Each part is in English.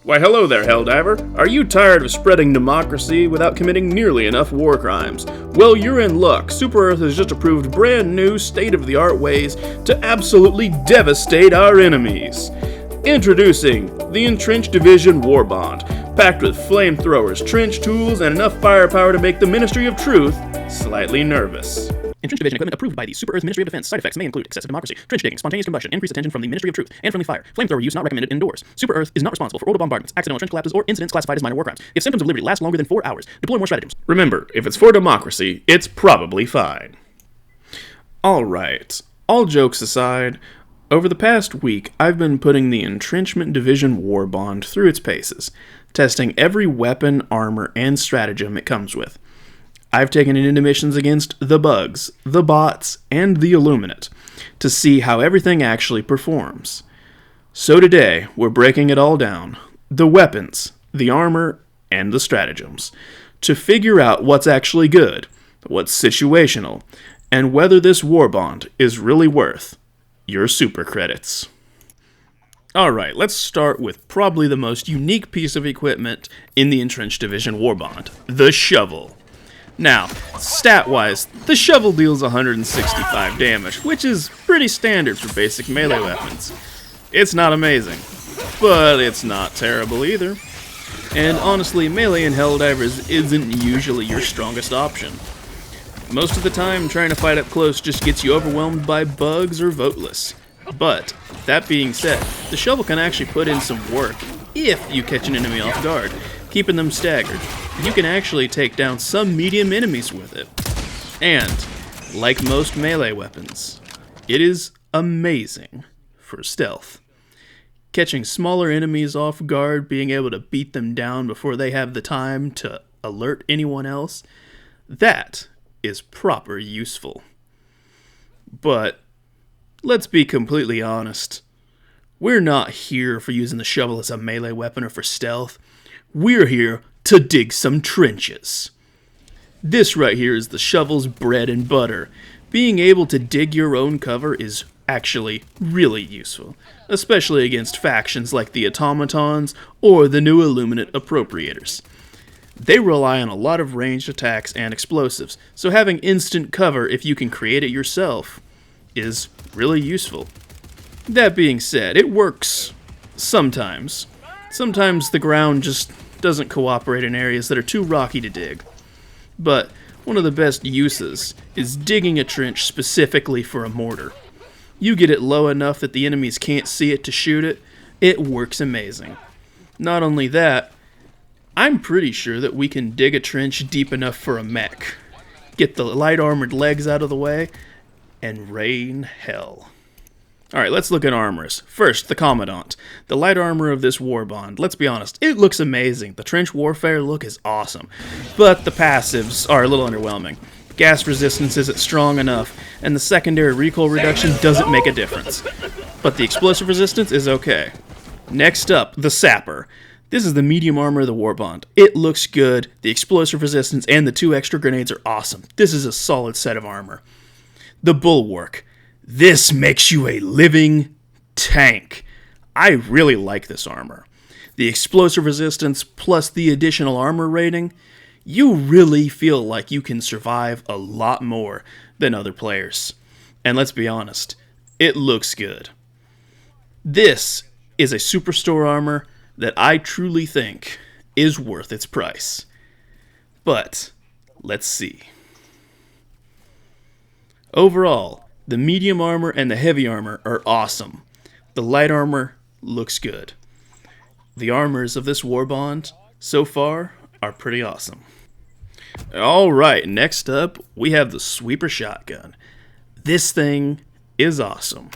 Why hello there, Helldiver. Are you tired of spreading democracy without committing nearly enough war crimes? Well, you're in luck. Super Earth has just approved brand new state-of-the-art ways to absolutely devastate our enemies. Introducing the Entrenched Division War Bond, packed with flamethrowers, trench tools, and enough firepower to make the Ministry of Truth slightly nervous. Entrenched Division equipment approved by the Super Earth Ministry of Defense. Side effects may include excessive democracy, trench digging, spontaneous combustion, increased attention from the Ministry of Truth, and friendly fire. Flamethrower use not recommended indoors. Super Earth is not responsible for orbital bombardments, accidental trench collapses, or incidents classified as minor war crimes. If symptoms of liberty last longer than 4 hours, deploy more stratagems. Remember, if it's for democracy, it's probably fine. Alright, all jokes aside, over the past week, I've been putting the Entrenched Division War Bond through its paces, testing every weapon, armor, and stratagem it comes with. I've taken it into missions against the bugs, the bots, and the Illuminate to see how everything actually performs. So today, we're breaking it all down, the weapons, the armor, and the stratagems, to figure out what's actually good, what's situational, and whether this war bond is really worth your super credits. Alright, let's start with probably the most unique piece of equipment in the Entrenched Division War Bond, the shovel. Now, stat-wise, the shovel deals 165 damage, which is pretty standard for basic melee weapons. It's not amazing, but it's not terrible either. And honestly, melee in Helldivers isn't usually your strongest option. Most of the time, trying to fight up close just gets you overwhelmed by bugs or voteless. But, that being said, the shovel can actually put in some work if you catch an enemy off guard, keeping them staggered. You can actually take down some medium enemies with it. And, like most melee weapons, it is amazing for stealth. Catching smaller enemies off guard, being able to beat them down before they have the time to alert anyone else, that is proper useful. But, let's be completely honest. We're not here for using the shovel as a melee weapon or for stealth. We're here to dig some trenches. This right here is the shovel's bread and butter. Being able to dig your own cover is actually really useful, especially against factions like the Automatons or the new Illuminate Appropriators. They rely on a lot of ranged attacks and explosives, so having instant cover if you can create it yourself is really useful. That being said, it works sometimes. Sometimes the ground just doesn't cooperate in areas that are too rocky to dig. But one of the best uses is digging a trench specifically for a mortar. You get it low enough that the enemies can't see it to shoot it, it works amazing. Not only that, I'm pretty sure that we can dig a trench deep enough for a mech, get the light armored legs out of the way, and rain hell. Alright, let's look at armors. First, the Commandant. The light armor of this war bond. Let's be honest, it looks amazing. The trench warfare look is awesome. But the passives are a little underwhelming. Gas resistance isn't strong enough, and the secondary recoil reduction doesn't make a difference. But the explosive resistance is okay. Next up, the Sapper. This is the medium armor of the war bond. It looks good, the explosive resistance and the 2 extra grenades are awesome. This is a solid set of armor. The Bulwark. This makes you a living tank. I really like this armor. The explosive resistance plus the additional armor rating, you really feel like you can survive a lot more than other players. And let's be honest, it looks good. This is a superstore armor that I truly think is worth its price. But, let's see. Overall, the medium armor and the heavy armor are awesome. The light armor looks good. The armors of this war bond, so far, are pretty awesome. Alright, next up, we have the Sweeper Shotgun. This thing is awesome.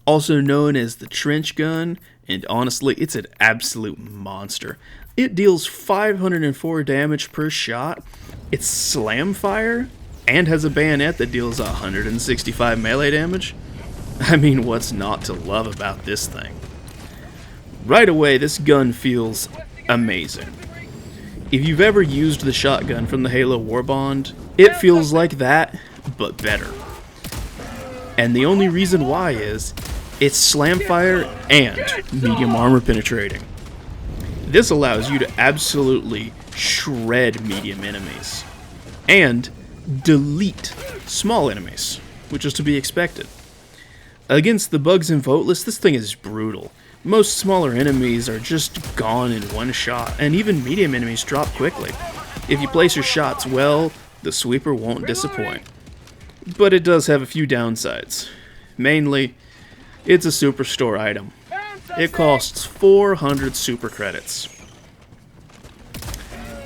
Also known as the Trench Gun, and honestly, it's an absolute monster. It deals 504 damage per shot. It's slam fire, and has a bayonet that deals 165 melee damage. I mean, what's not to love about this thing? Right away, this gun feels amazing. If you've ever used the shotgun from the Halo War Bond, it feels like that, but better. And the only reason why is, it's slam fire and medium armor penetrating. This allows you to absolutely shred medium enemies and delete small enemies, which is to be expected. Against the bugs and voteless, this thing is brutal. Most smaller enemies are just gone in one shot, and even medium enemies drop quickly. If you place your shots well, the sweeper won't disappoint. But it does have a few downsides. Mainly, it's a superstore item. It costs 400 super credits.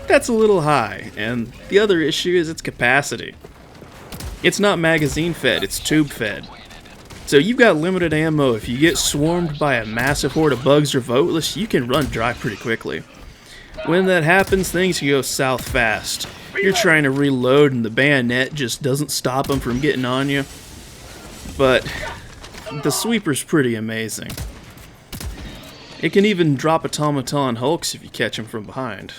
That's a little high, and the other issue is its capacity. It's not magazine fed, it's tube fed. So you've got limited ammo. If you get swarmed by a massive horde of bugs or voteless, you can run dry pretty quickly. When that happens, things can go south fast. You're trying to reload and the bayonet just doesn't stop them from getting on you. But the sweeper's pretty amazing. It can even drop automaton hulks if you catch them from behind.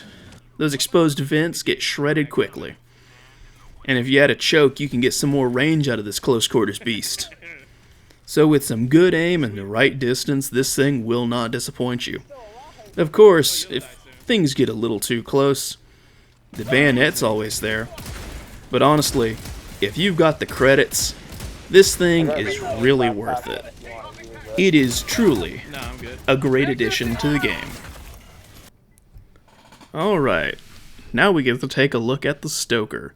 Those exposed vents get shredded quickly. And if you add a choke, you can get some more range out of this close quarters beast. So with some good aim and the right distance, this thing will not disappoint you. Of course, if things get a little too close, the bayonet's always there. But honestly, if you've got the credits, this thing is really worth it. It is truly a great addition to the game. Alright, now we get to take a look at the Stoker.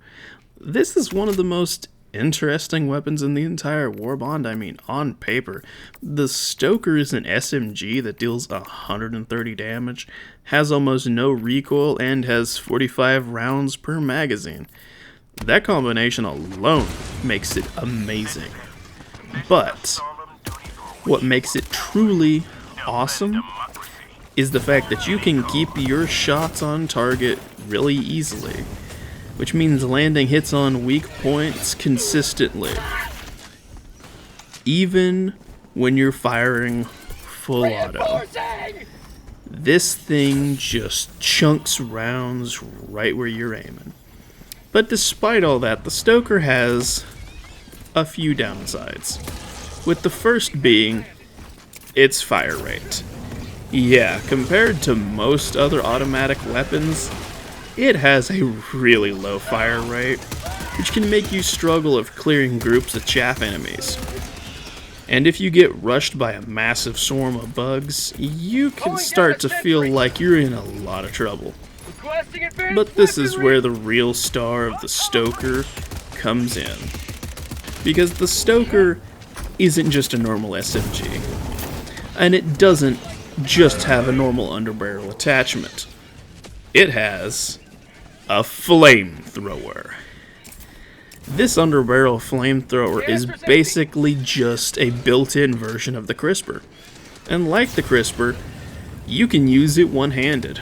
This is one of the most interesting weapons in the entire Warbond. I mean, on paper, the Stoker is an SMG that deals 130 damage, has almost no recoil, and has 45 rounds per magazine. That combination alone makes it amazing. But what makes it truly awesome is the fact that you can keep your shots on target really easily, which means landing hits on weak points consistently, even when you're firing full auto. This thing just chunks rounds right where you're aiming. But despite all that, the Stoker has a few downsides, with the first being its fire rate. Yeah, compared to most other automatic weapons, it has a really low fire rate, which can make you struggle of clearing groups of chaff enemies. And if you get rushed by a massive swarm of bugs, you can start to feel like you're in a lot of trouble. But this is where the real star of the Stoker comes in. Because the Stoker isn't just a normal SMG, and it doesn't just have a normal underbarrel attachment. It has a flamethrower. This underbarrel flamethrower is basically just a built-in version of the Crisper. And like the Crisper, you can use it one-handed.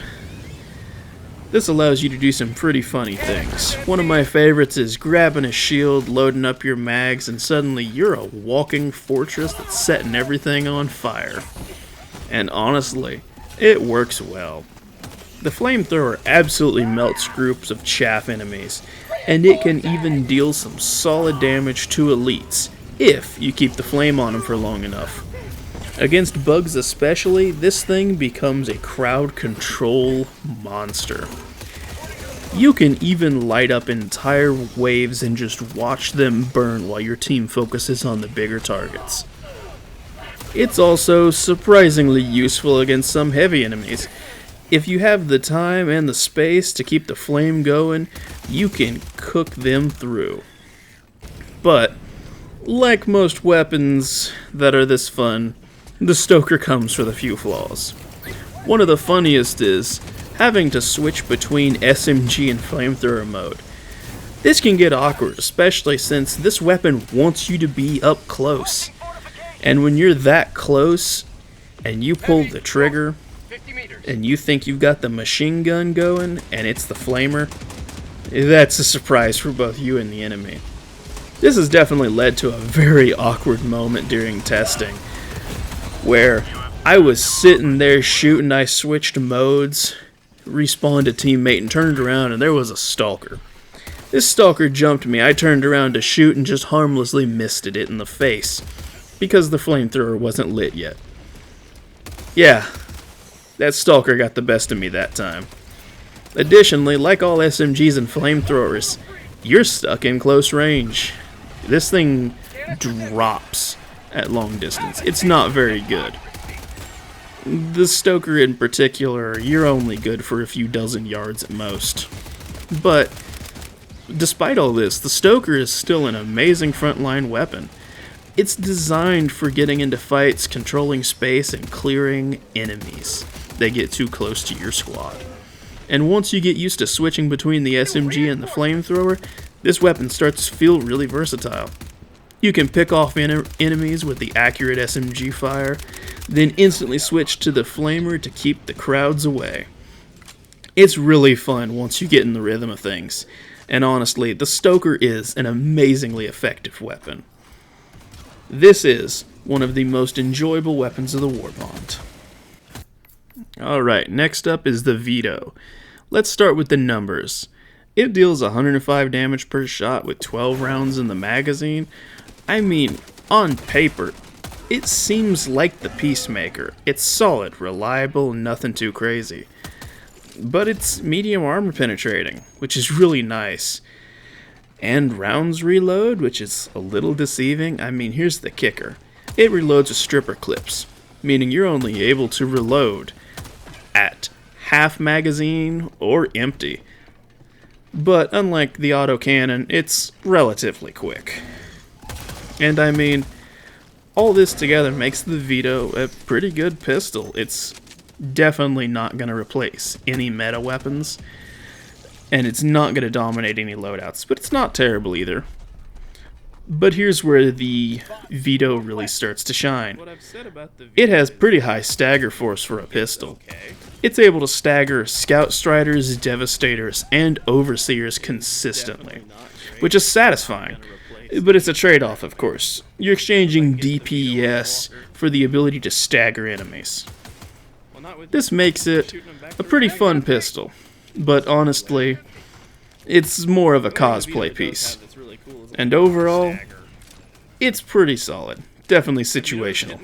This allows you to do some pretty funny things. One of my favorites is grabbing a shield, loading up your mags, and suddenly you're a walking fortress that's setting everything on fire. And honestly, it works well. The flamethrower absolutely melts groups of chaff enemies, and it can even deal some solid damage to elites, if you keep the flame on them for long enough. Against bugs especially, this thing becomes a crowd control monster. You can even light up entire waves and just watch them burn while your team focuses on the bigger targets. It's also surprisingly useful against some heavy enemies. If you have the time and the space to keep the flame going, you can cook them through. But, like most weapons that are this fun, the Stoker comes with a few flaws. One of the funniest is having to switch between SMG and flamethrower mode. This can get awkward, especially since this weapon wants you to be up close. And when you're that close, and you pull the trigger, and you think you've got the machine gun going, and it's the flamer, that's a surprise for both you and the enemy. This has definitely led to a very awkward moment during testing, where I was sitting there shooting, I switched modes, respawned a teammate, and turned around, and there was a stalker. This stalker jumped me, I turned around to shoot and just harmlessly misted it in the face, because the flamethrower wasn't lit yet. Yeah, That Stalker got the best of me that time. Additionally, like all SMGs and flamethrowers, you're stuck in close range. This thing drops at long distance. It's not very good. The Stoker in particular, you're only good for a few dozen yards at most. But despite all this, the Stoker is still an amazing frontline weapon. It's designed for getting into fights, controlling space, and clearing enemies that get too close to your squad. And once you get used to switching between the SMG and the flamethrower, this weapon starts to feel really versatile. You can pick off enemies with the accurate SMG fire, then instantly switch to the flamer to keep the crowds away. It's really fun once you get in the rhythm of things, and honestly, the Stoker is an amazingly effective weapon. This is one of the most enjoyable weapons of the Warbond. Alright, next up is the Veto. Let's start with the numbers. It deals 105 damage per shot with 12 rounds in the magazine. I mean, on paper, it seems like the Peacemaker. It's solid, reliable, nothing too crazy. But it's medium armor penetrating, which is really nice. And rounds reload, which is a little deceiving. I mean, here's the kicker. It reloads with stripper clips, meaning you're only able to reload at half magazine or empty. But unlike the autocannon, it's relatively quick. And I mean, all this together makes the Veto a pretty good pistol. It's definitely not going to replace any meta weapons, and it's not going to dominate any loadouts, but it's not terrible either. But here's where the Veto really starts to shine. It has pretty high stagger force for a pistol. It's able to stagger Scout Striders, Devastators, and Overseers consistently, which is satisfying. But it's a trade-off, of course. You're exchanging DPS for the ability to stagger enemies. This makes it a pretty fun pistol, but honestly, it's more of a cosplay piece. And overall, it's pretty solid. Definitely situational.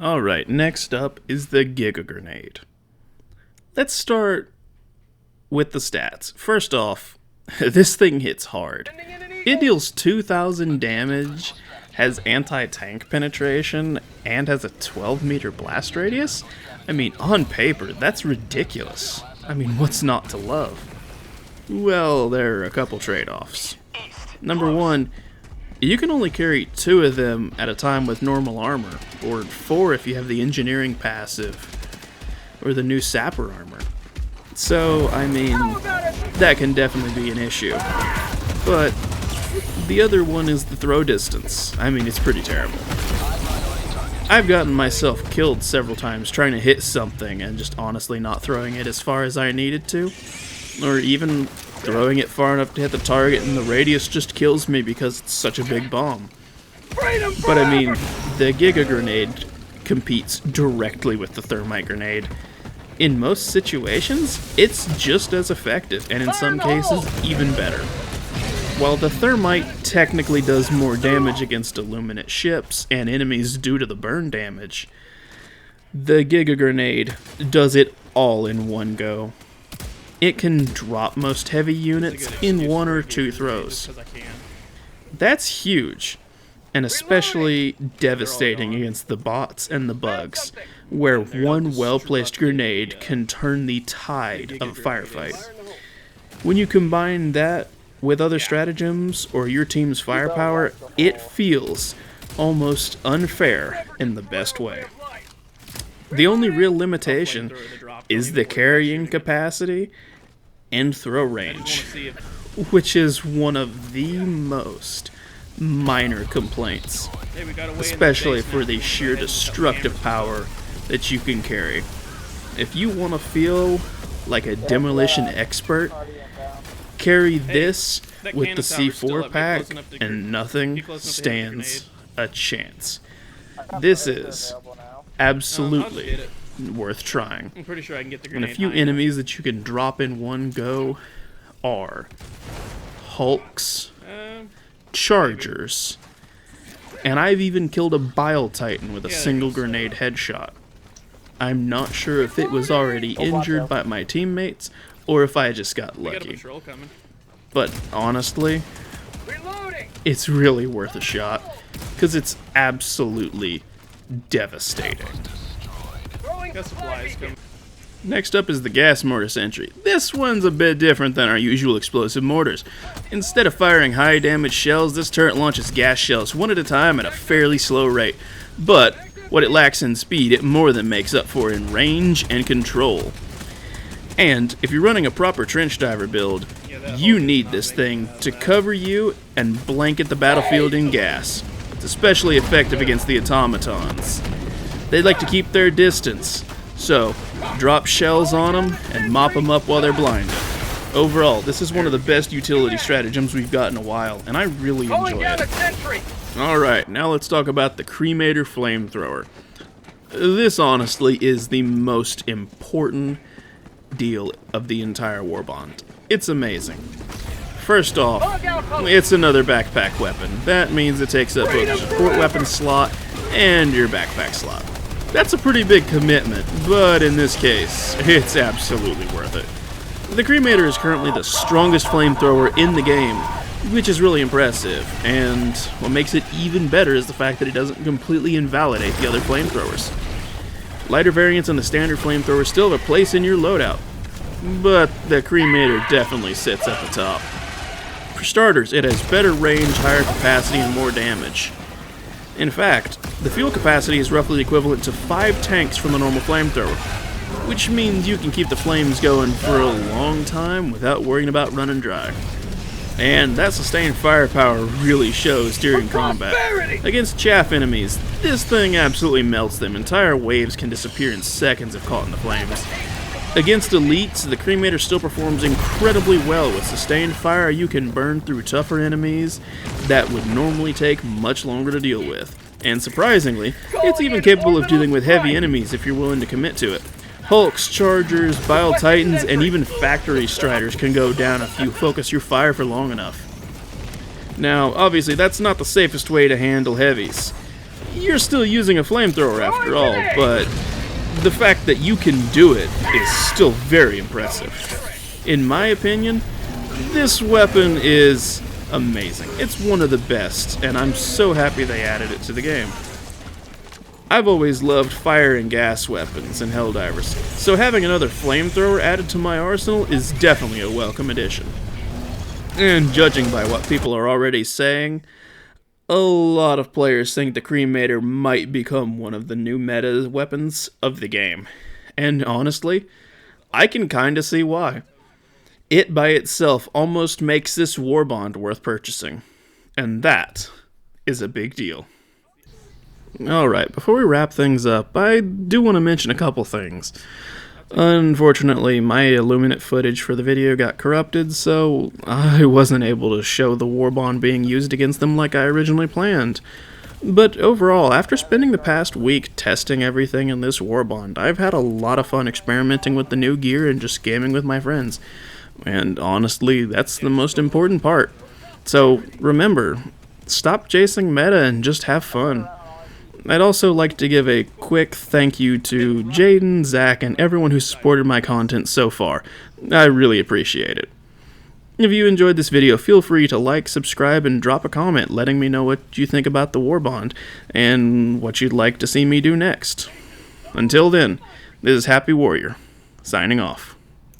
Alright, next up is the Giga Grenade. Let's start with the stats. First off, this thing hits hard. It deals 2,000 damage, has anti-tank penetration, and has a 12-meter blast radius? I mean, on paper, that's ridiculous. I mean, what's not to love? Well, there are a couple trade-offs. Number one, you can only carry 2 of them at a time with normal armor, or 4 if you have the engineering passive, or the new sapper armor. So, I mean, that can definitely be an issue. But the other one is the throw distance. I mean, it's pretty terrible. I've gotten myself killed several times trying to hit something and just honestly not throwing it as far as I needed to, or even throwing it far enough to hit the target and the radius just kills me because it's such a big bomb. But I mean, the Giga Grenade competes directly with the Thermite Grenade. In most situations, it's just as effective, and in some cases, even better. While the Thermite technically does more damage against Illuminate ships and enemies due to the burn damage, the Giga Grenade does it all in one go. It can drop most heavy units in 1 or 2 throws. That's huge, and especially devastating against the bots and the bugs, where one well-placed grenade can turn the tide of a firefight. When you combine that with other stratagems or your team's firepower, it feels almost unfair in the best way. The only real limitation is the carrying capacity and throw range, which is one of the most minor complaints, especially for the sheer destructive power that you can carry. If you want to feel like a demolition expert, carry this with the C4 pack and nothing stands a chance. This is absolutely worth trying. I'm pretty sure I can get the And grenade. a few enemies that you can drop in one go are Hulks, Chargers, and I've even killed a Bile Titan with a single grenade headshot. I'm not sure if it was already injured by my teammates or if I just got lucky. But honestly, it's really worth a shot because it's absolutely devastating. Next up is the gas mortar sentry. This one's a bit different than our usual explosive mortars. Instead of firing high damage shells, this turret launches gas shells one at a time at a fairly slow rate. But what it lacks in speed, it more than makes up for in range and control. And if you're running a proper trench diver build, you need this thing to cover you and blanket the battlefield in gas. It's especially effective against the automatons. They like to keep their distance, so drop shells on them and mop them up while they're blinded. Overall, this is one of the best utility stratagems we've got in a while, and I really enjoy it. Alright, now let's talk about the cremator flamethrower. This honestly is the most important deal of the entire warbond. It's amazing. First off, it's another backpack weapon. That means it takes up both the support weapon slot and your backpack slot. That's a pretty big commitment, but in this case, it's absolutely worth it. The cremator is currently the strongest flamethrower in the game, which is really impressive, and what makes it even better is the fact that it doesn't completely invalidate the other flamethrowers. Lighter variants and the standard flamethrower still have a place in your loadout, but the cremator definitely sits at the top. For starters, it has better range, higher capacity, and more damage. In fact, the fuel capacity is roughly equivalent to 5 tanks from the normal flamethrower, which means you can keep the flames going for a long time without worrying about running dry. And that sustained firepower really shows during combat. Against chaff enemies, this thing absolutely melts them. Entire waves can disappear in seconds if caught in the flames. Against elites, the cremator still performs incredibly well. With sustained fire, you can burn through tougher enemies that would normally take much longer to deal with. And surprisingly, it's even capable of dealing with heavy enemies if you're willing to commit to it. Hulks, Chargers, Bile Titans, and even Factory Striders can go down if you focus your fire for long enough. Now, obviously, that's not the safest way to handle heavies. You're still using a flamethrower after all, but the fact that you can do it is still very impressive. In my opinion, this weapon is amazing. It's one of the best, and I'm so happy they added it to the game. I've always loved fire and gas weapons in Helldivers, so having another flamethrower added to my arsenal is definitely a welcome addition. And judging by what people are already saying, a lot of players think the cremator might become one of the new meta weapons of the game. And honestly, I can kinda see why. It by itself almost makes this warbond worth purchasing. And that is a big deal. Alright, before we wrap things up, I do want to mention a couple things. Unfortunately, my Illuminate footage for the video got corrupted, so I wasn't able to show the warbond being used against them like I originally planned. But overall, after spending the past week testing everything in this warbond, I've had a lot of fun experimenting with the new gear and just gaming with my friends. And honestly, that's the most important part. So remember, stop chasing meta and just have fun. I'd also like to give a quick thank you to Jaden, Zach, and everyone who supported my content so far. I really appreciate it. If you enjoyed this video, feel free to like, subscribe, and drop a comment letting me know what you think about the warbond and what you'd like to see me do next. Until then, this is Happy Warrior, signing off.